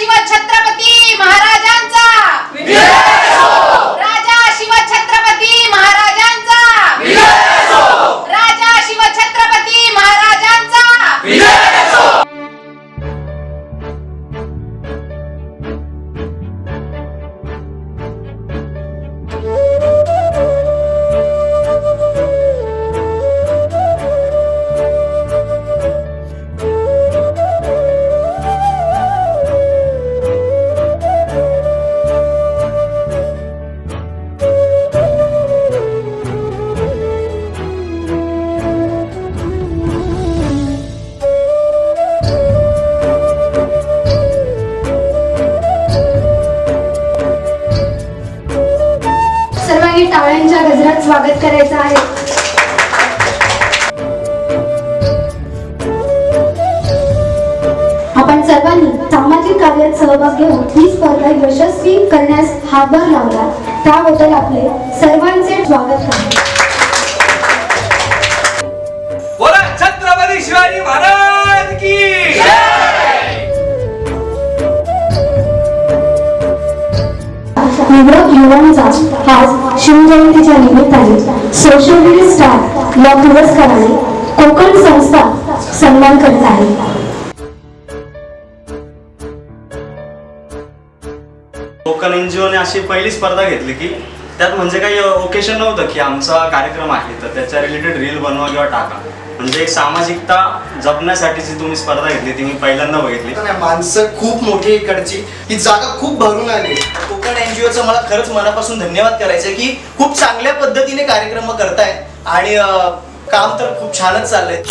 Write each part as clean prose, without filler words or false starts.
शिवछत्रपती महाराजांचा राजा शिवछत्रपती महाराजांचा राजा शिवछत्रपती महाराजांचा सर्वांनी टाळ्यांच्या गजरात स्वागत करायचं आहे. आपण सर्वांनी सामाजिक कार्यात सहभाग घेऊन ही स्पर्धा यशस्वी करण्यास हातभार लावला त्याबद्दल आपले सर्वांचे स्वागत करतो. बोला छत्रपती शिवाजी महाराज की निवडक युवांचा आज शिवजयंतीच्या निमित्ताने सोशल मीडिया स्टार या पुरस्काराने कोकण संस्था सन्मान करत आहे. कोकण एनजीओने अशी पहिली स्पर्धा घेतली की त्यात म्हणजे काही ओकेशन नव्हतं की आमचा कार्यक्रम आहे तर त्याच्या रिलेटेड रील बनवा किंवा टाका. म्हणजे एक सामाजिकता जपण्यासाठीची तुम्ही स्पर्धा घेतली ती मी पहिल्यांदा बघितली. माणसं खूप मोठी इकडची, ही जागा खूप भरून आली. कोकण एनजीओचं मला खरंच मनापासून धन्यवाद करायचं की खूप चांगल्या पद्धतीने कार्यक्रम करताय आणि काम तर खूप छानच चाललंय.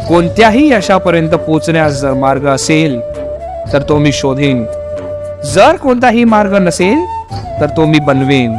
कोणत्याही यशापर्यंत पोहोचण्यास जर मार्ग असेल तर तो मी शोधेन. जर कोणताही मार्ग नसेल तर तो मी बनवेन.